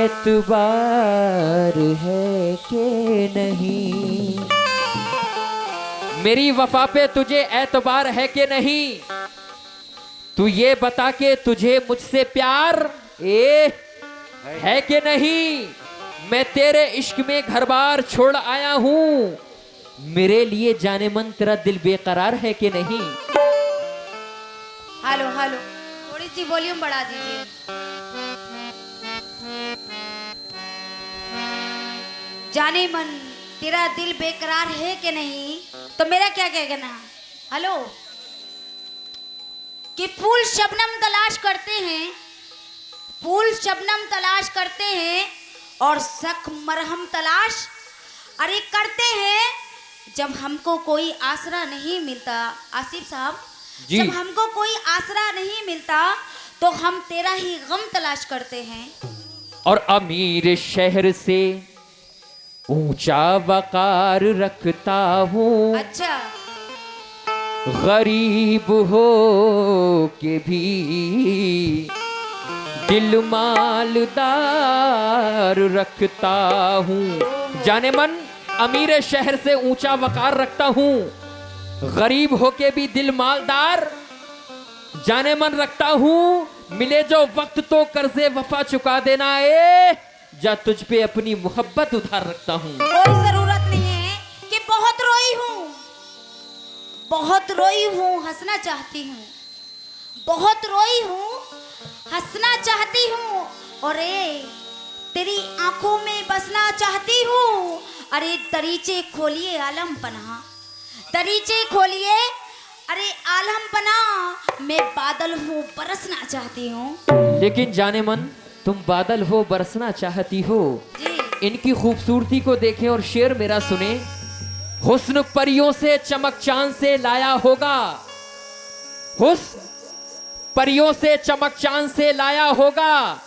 एतबार है कि नहीं, मेरी वफा पे तुझे एतबार है कि नहीं, तू ये बता के तुझे मुझसे प्यार है कि नहीं। मैं तेरे इश्क में घर बार छोड़ आया हूँ, मेरे लिए जाने मन तेरा दिल बेकरार है कि नहीं। हेलो हेलो, थोड़ी सी वॉल्यूम बढ़ा दीजिए। जाने मन तेरा दिल बेकरार है कि नहीं, तो मेरा क्या कहना। हेलो, कि फूल शबनम तलाश करते हैं, फूल शबनम तलाश करते हैं और सख मरहम तलाश अरे करते हैं, जब हमको कोई आसरा नहीं मिलता। आसिफ साहब, जब हमको कोई आसरा नहीं मिलता तो हम तेरा ही गम तलाश करते हैं। और अमीर शहर से ऊंचा वकार रखता हूँ, अच्छा, गरीब हो के भी दिल मालदार रखता हूँ। जाने मन अमीर शहर से ऊंचा वकार रखता हूँ, गरीब हो के भी दिल मालदार जाने मन रखता हूँ। मिले जो वक्त तो कर्जे वफा चुका देना जा तुझ पे अपनी मोहब्बत उधार रखता हूँ। कोई जरूरत नहीं है कि बहुत रोई हूँ, बहुत रोई हूँ, हंसना चाहती हूँ, बहुत रोई हूँ, हंसना चाहती हूँ, और तेरी आंखों में बसना चाहती हूँ। अरे दरीचे खोलिए आलम पनाह, दरीचे खोलिए अरे आलम पनाह, मैं बादल हूँ बरसना चाहती हूँ। लेकिन जाने मन तुम बादल हो बरसना चाहती हो। इनकी खूबसूरती को देखें और शेर मेरा सुने। हुस्न परियों से चमक चांद से लाया होगा, हुस्न परियों से चमक चांद से लाया होगा,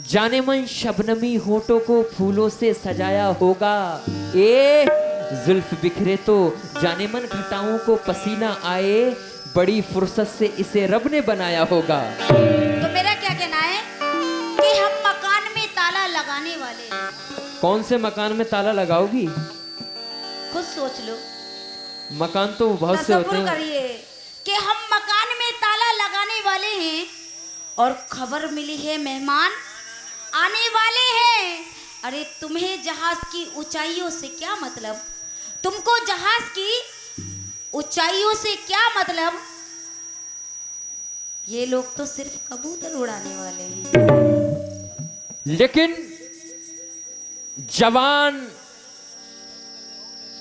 जाने मन शबनमी होठों को फूलों से सजाया होगा। जुल्फ बिखरे तो जाने मन घटाओं को पसीना आए, बड़ी फुर्सत से इसे रब ने बनाया होगा। तो मेरा क्या कहना है कि हम मकान में ताला लगाने वाले। कौन से मकान में ताला लगाओगी? खुद सोच लो, मकान तो बहुत से होते हैं। करिए कि हम मकान में ताला लगाने वाले हैं और खबर मिली है मेहमान आने वाले हैं। अरे तुम्हें जहाज की ऊंचाइयों से क्या मतलब, तुमको जहाज की ऊंचाइयों से क्या मतलब, ये लोग तो सिर्फ कबूतर उड़ाने वाले हैं। लेकिन जवान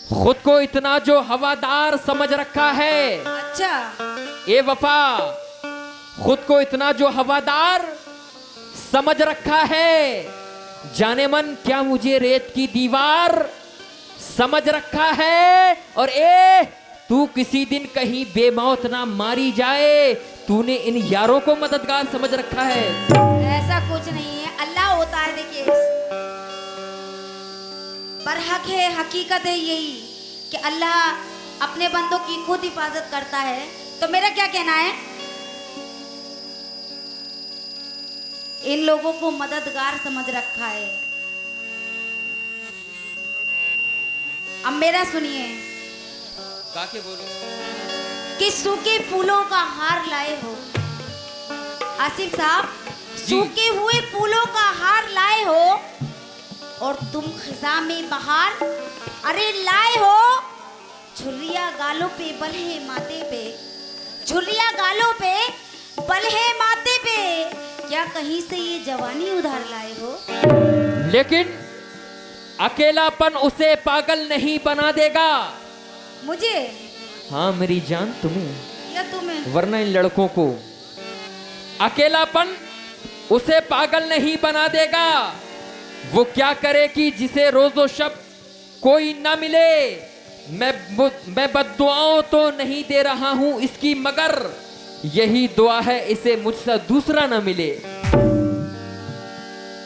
खुद को इतना जो हवादार समझ रखा है, अच्छा, ए वफा, खुद को इतना जो हवादार समझ रखा है, जाने मन क्या मुझे रेत की दीवार समझ रखा है। और तू किसी दिन कहीं बेमौत ना मारी जाए, तूने इन यारों को मददगार समझ रखा है। ऐसा कुछ नहीं है, अल्लाह होता है। देखिए, बरहक है, हकीकत है यही कि अल्लाह अपने बंदों की खुद हिफाजत करता है। तो मेरा क्या कहना है, इन लोगों को मददगार समझ रखा है। अब मेरा सुनिए, काके बोलो कि सूखे फूलों का हार लाए हो। आसिफ साहब, सूखे हुए फूलों का हार लाए हो और तुम खिजा में बहार अरे लाए हो। झुर्रिया गालों पे बल्हे माथे पे, झुर्रिया गालों पे बल्हे माथे पे, क्या कहीं से ये जवानी उधार लाए हो। लेकिन अकेलापन उसे पागल नहीं बना देगा। मुझे? हाँ मेरी जान, तुम्हें या तुम्हें? वरना इन लड़कों को अकेलापन उसे पागल नहीं बना देगा। वो क्या करे कि जिसे रोजो शब कोई ना मिले। मैं बद्दुआओं तो नहीं दे रहा हूं इसकी, मगर यही दुआ है इसे मुझसे दूसरा ना मिले।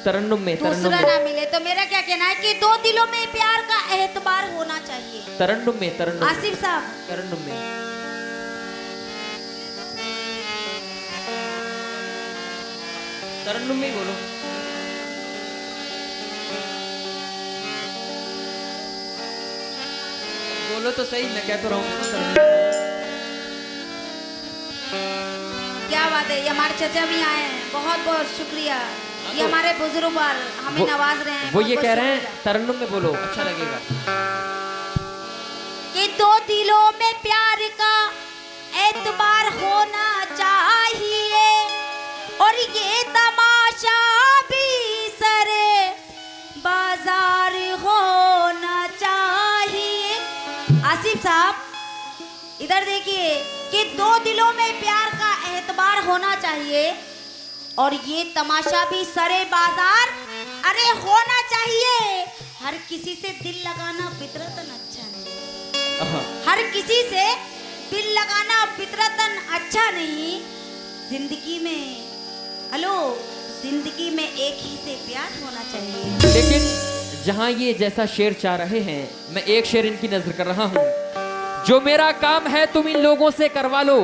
तरन्नुम में दूसरा ना मिले। तो मेरा क्या कहना है कि दो दिलों में प्यार का एतबार होना चाहिए। तरन्नुम में, तरन्नुम आसिफ साहब, तरन्नुम में, तरन्नुम में बोलो। बोलो तो सही, मैं कह तो रहा हूँ। क्या बात है, ये हमारे चचा भी आए हैं, बहुत बहुत शुक्रिया। ये हमारे बुजुर्ग पर हमें नवाज रहे हैं। वो ये बहुत कह रहे शुक्रिया। हैं तरन्नुम में बोलो, अच्छा लगेगा। कि दो दिलों में प्यार का एतबार होना चाहिए, और ये तमाशा भी सरे बाजार होना चाहिए। आसिफ साहब इधर देखिए कि दो दिलों में प्यार का एतबार होना चाहिए, और ये तमाशा भी सरे बाजार अरे होना चाहिए। हर किसी से दिल लगाना फितरतन अच्छा नहीं, हर किसी से दिल लगाना फितरतन अच्छा नहीं। जिंदगी में हेलो, जिंदगी में एक ही से प्यार होना चाहिए। लेकिन जहां ये जैसा शेर चाह रहे हैं, मैं एक शेर इनकी नजर कर रहा हूं। जो मेरा काम है तुम इन लोगों से करवा लो,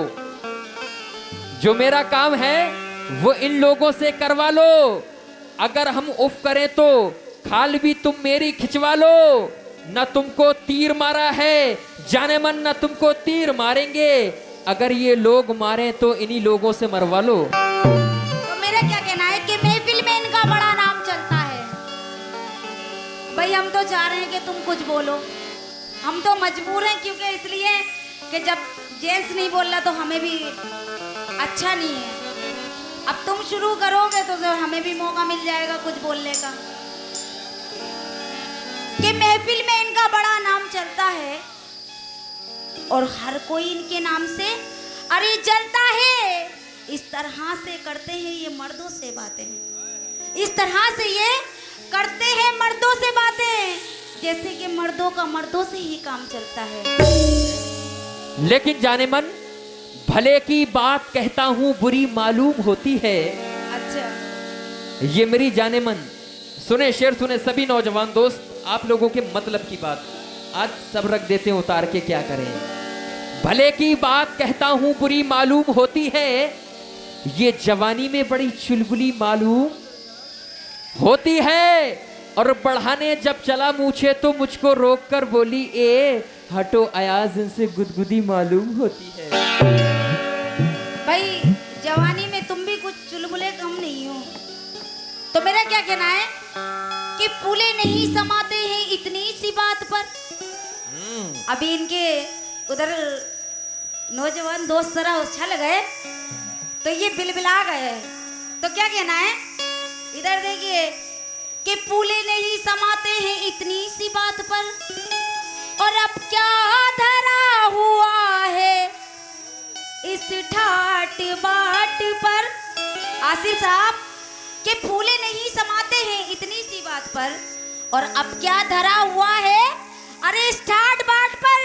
जो मेरा काम है वो इन लोगों से करवा लो। अगर हम उफ करें तो खाल भी तुम मेरी खिंचवा लो। न तुमको तीर मारा है जाने मन, न तुमको तीर मारेंगे। अगर ये लोग मारे तो इन्हीं लोगों से मरवा लो। तो मेरा क्या कहना है कि महफिल में इनका बड़ा नाम चलता है। भाई हम तो चाह रहे हैं कि तुम कुछ बोलो, हम तो मजबूर हैं, क्योंकि इसलिए कि जब जेंट्स नहीं बोल रहा तो हमें भी अच्छा नहीं है। अब तुम शुरू करोगे तो हमें भी मौका मिल जाएगा कुछ बोलने का। कि महफिल में इनका बड़ा नाम चलता है, और हर कोई इनके नाम से अरे जलता है। इस तरह से करते हैं ये मर्दों से बातें, इस तरह से ये करते हैं मर्दों से बातें, जैसे कि मर्दों का मर्दों से ही काम चलता है। लेकिन जाने मन भले की बात कहता हूं बुरी मालूम होती है। अच्छा ये मेरी जाने मन सुने, शेर सुने सभी नौजवान दोस्त, आप लोगों के मतलब की बात आज सब रख देते हैं उतार के, क्या करें। भले की बात कहता हूं बुरी मालूम होती है, ये जवानी में बड़ी चुलबुली मालूम होती है। और बढ़ाने जब चला मूछे तो मुझको रोक कर बोली, ए हटो अयाज इनसे गुदगुदी मालूम होती है। भाई जवानी में तुम भी कुछ चुलबुले कम नहीं हो। तो मेरा क्या कहना है कि फूले नहीं समाते हैं इतनी सी बात पर। अभी इनके उधर नौजवान दोस्त जरा उछल गए तो ये बिलबिला गए। तो क्या कहना है, इधर देखिए कि फूले नहीं समाते हैं इतनी सी बात पर, और अब क्या धरा हुआ है इस ठाट बाट पर। आसिफ साहब के फूले नहीं समाते हैं इतनी सी बात पर, और अब क्या धरा हुआ है अरे इस ठाट बाट पर।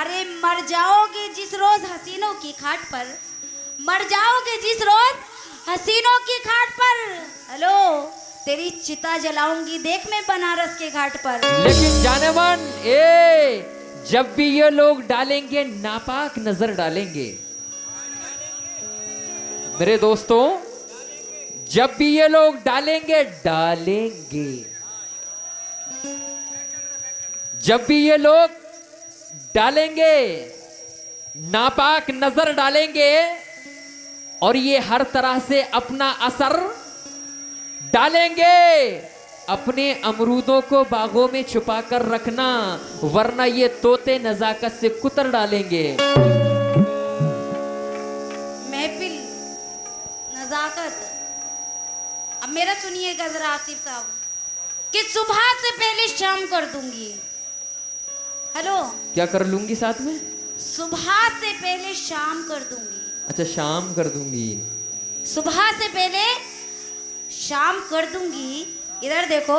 अरे मर जाओगे जिस रोज हसीनों की खाट पर, मर जाओगे जिस रोज हसीनों की खाट पर। हेलो, तेरी चिता जलाऊंगी देख मैं बनारस के घाट पर। लेकिन जाने मन जब भी ये लोग डालेंगे नापाक नजर डालेंगे मेरे दोस्तों, जब भी ये लोग डालेंगे जब भी ये लोग डालेंगे नापाक नजर डालेंगे, और ये हर तरह से अपना असर डालेंगे। अपने अमरूदों को बागों में छुपा कर रखना, वरना ये तोते नजाकत से कुतर डालेंगे। महफिल नजाकत। अब मेरा सुनिएगा जरा आसिफ साहब, कि सुबह से पहले शाम कर दूंगी। हेलो, क्या कर लूंगी साथ में? सुबह से पहले शाम कर दूंगी। अच्छा, शाम कर दूंगी। सुबह से पहले शाम कर दूंगी। इधर देखो,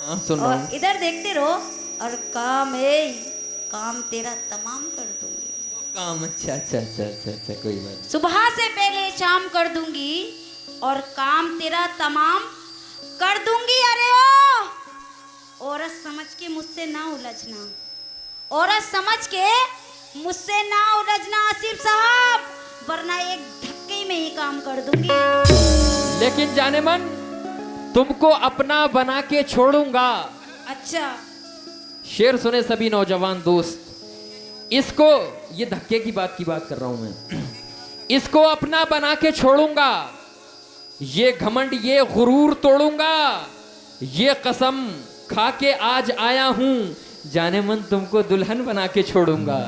हाँ सुन रहा और हूं। इधर देखते रहो, और काम तेरा तमाम कर दूंगी। काम अच्छा अच्छा अच्छा अच्छा अच्छा, कोई बात नहीं। सुबह से पहले शाम कर दूंगी, और काम तेरा तमाम कर दूंगी। अरे ओ औरत समझ के मुझसे ना उलझना, औरत समझ के मुझसे ना उलझना आसिफ साहब, वरना एक धक्के में ही काम कर दूंगी। लेकिन जाने मन तुमको अपना बना के छोड़ूंगा। अच्छा, शेर सुने सभी नौजवान दोस्त, इसको, ये धक्के की बात कर रहा हूं मैं, इसको अपना बना के छोड़ूंगा, ये घमंड ये गुरूर तोड़ूंगा, ये कसम खा के आज आया हूं, जाने मन तुमको दुल्हन बना के छोड़ूंगा।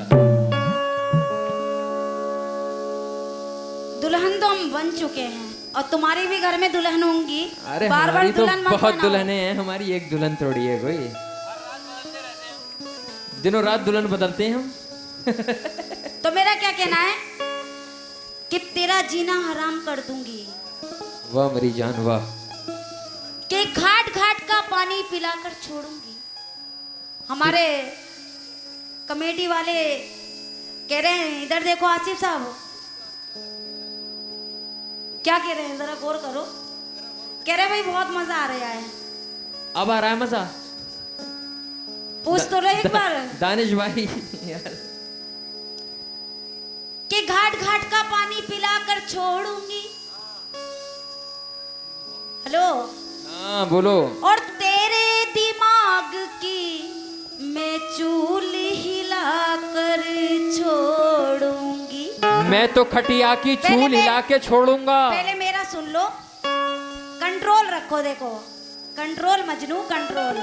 दुल्हन तो हम बन चुके हैं और तुम्हारी भी घर में दुल्हन होंगी। अरे बार हमारी तो दुल्हन मत बहुत बनाओ। दुल्हने हैं, हमारी एक दुल्हन थोड़ी है कोई, दिनों रात दुल्हन बदलते हैं हम। तो मेरा क्या कहना है कि तेरा जीना हराम कर दूंगी, वाह मेरी जान वाह। कि घाट घाट का पानी पिलाकर छोड़ूंगी। हमारे कमेटी वाले कह रहे हैं, इधर देखो आसिफ साहब, क्या कह रहे हैं जरा गौर करो। कह रहे भाई बहुत मजा आ रहा है। अब आ रहा है मजा? पूछ तो रहे एक बार दानिश भाई यार, कि घाट घाट का पानी पिलाकर छोड़ूंगी। हेलो, हाँ बोलो। और तेरे दिमाग की मैं चूल हिलाकर छोड़ूंगी। मैं तो खटिया की चूल हिला के छोड़ूंगा। पहले मेरा सुन लो, कंट्रोल रखो, देखो कंट्रोल मजनू कंट्रोल।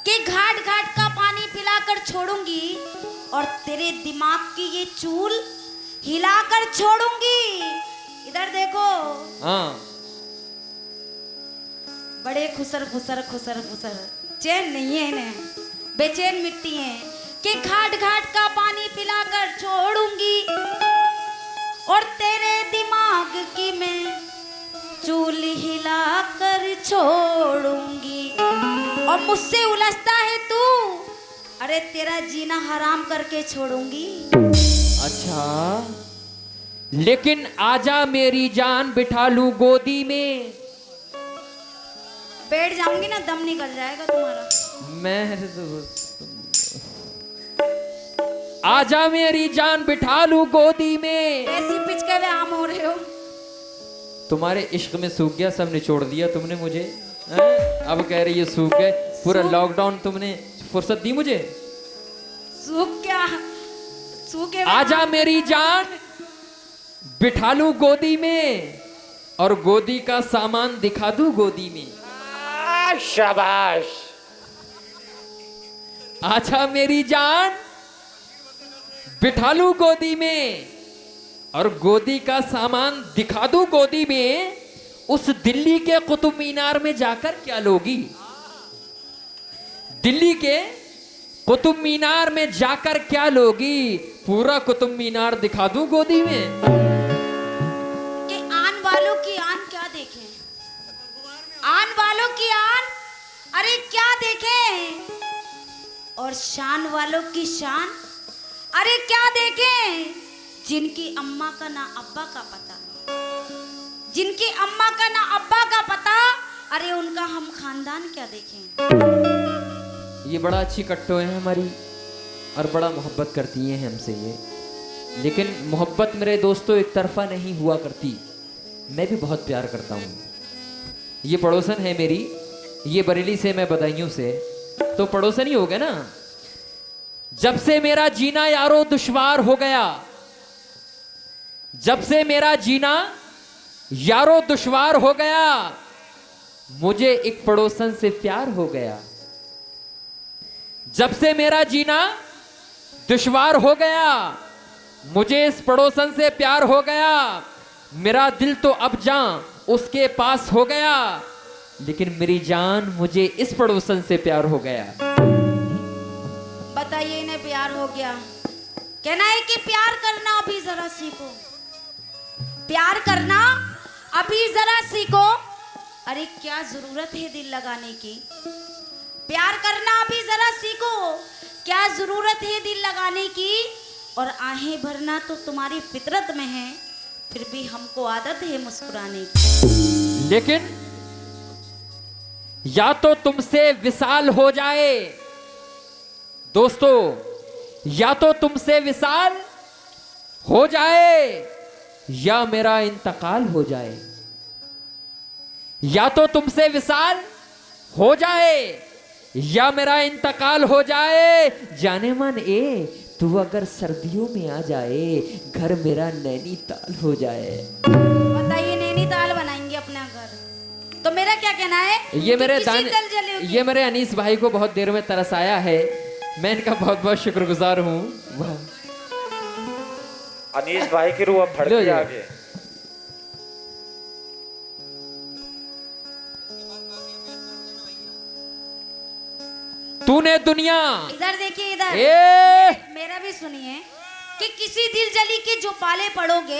कि घाट घाट का पानी पिलाकर छोड़ूंगी और तेरे दिमाग की ये चूल हिलाकर छोड़ूंगी। इधर देखो, हाँ बड़े खुसर खुसर खुसर खुसर, चैन नहीं है इन्हें, बेचैन मिट्टी है। कि घाट घाट का पानी पिलाकर छोड़ूंगी और तेरे दिमाग की मैं चूल हिलाकर छोड़ूंगी। और मुझसे उलझता है तू, अरे तेरा जीना हराम करके छोड़ूंगी। अच्छा, लेकिन आजा मेरी जान बिठा लूं गोदी में। बैठ जाऊंगी ना दम निकल जाएगा तुम्हारा। मैं आजा मेरी जान बिठा लूं गोदी में। ऐसी पिचके हुए आम हो रहे हो। तुम्हारे इश्क में सूख गया, सब निचोड़ दिया तुमने मुझे, हैं? अब कह रही है सूख गए, पूरा लॉकडाउन तुमने फुर्सत दी मुझे। सूख क्या, सूखे आजा मेरी जान बिठा लूं गोदी में और गोदी का सामान दिखा दूं गोदी में। शाबाश। आजा मेरी जान बिठा लूं गोदी में और गोदी का सामान दिखा दूं गोदी में। उस दिल्ली के कुतुब मीनार में जाकर क्या लोगी? दिल्ली के कुतुब मीनार में जाकर क्या लोगी? पूरा कुतुब मीनार दिखा दूं गोदी में। कि आन वालों की आन क्या देखें, आन वालों की आन अरे क्या देखें, और शान वालों की शान अरे क्या देखें। जिनकी अम्मा का ना अब्बा का पता, जिनकी अम्मा का ना अब्बा का पता, अरे उनका हम खानदान क्या देखें। ये बड़ा अच्छी कट्टो है हमारी और बड़ा मोहब्बत करती हैं हमसे ये, लेकिन मोहब्बत मेरे दोस्तों एक तरफा नहीं हुआ करती, मैं भी बहुत प्यार करता हूँ। ये पड़ोसन है मेरी, ये बरेली से, मैं बदायूं से, तो पड़ोसन ही हो गया ना। जब से मेरा जीना यारो दुश्वार हो गया, जब से मेरा जीना यारो दुश्वार हो गया, मुझे एक पड़ोसन से प्यार हो गया। जब से मेरा जीना दुश्वार हो गया, मुझे इस पड़ोसन से प्यार हो गया। मेरा दिल तो अब जान उसके पास हो गया, लेकिन मेरी जान मुझे इस पड़ोसन से प्यार हो गया। बताइए इन्हें प्यार हो गया। कहना है कि प्यार करना अभी जरा सीखो, प्यार करना अभी जरा सीखो। अरे क्या जरूरत है दिल लगाने की, प्यार करना अभी जरा सीखो। क्या जरूरत है दिल लगाने की, और आहें भरना तो तुम्हारी फितरत में है, फिर भी हमको आदत है मुस्कुराने की। लेकिन या तो तुमसे विसाल हो जाए दोस्तों, या तो तुमसे विसाल हो जाए या मेरा इंतकाल हो जाए। या तो तुमसे विसाल हो जाए या मेरा इंतकाल हो जाए। जाने मन ए तू अगर सर्दियों में आ जाए, घर मेरा नैनीताल हो जाए। बताइए, नैनीताल बनाएंगे अपना घर, तो मेरा क्या कहना है? ये मेरे कि दान, किसी दल जले होगी। ये मेरे अनीस भाई को बहुत देर में तरस आया है। मैं इनका बहुत बहुत शुक्रगुजार हूँ। अनीस भाई की रूह अब लो भड़की ये। आगे। तूने दुनिया इधर देखिए, इधर ए मेरा भी सुनिए कि किसी दिल जली के जो पाले पड़ोगे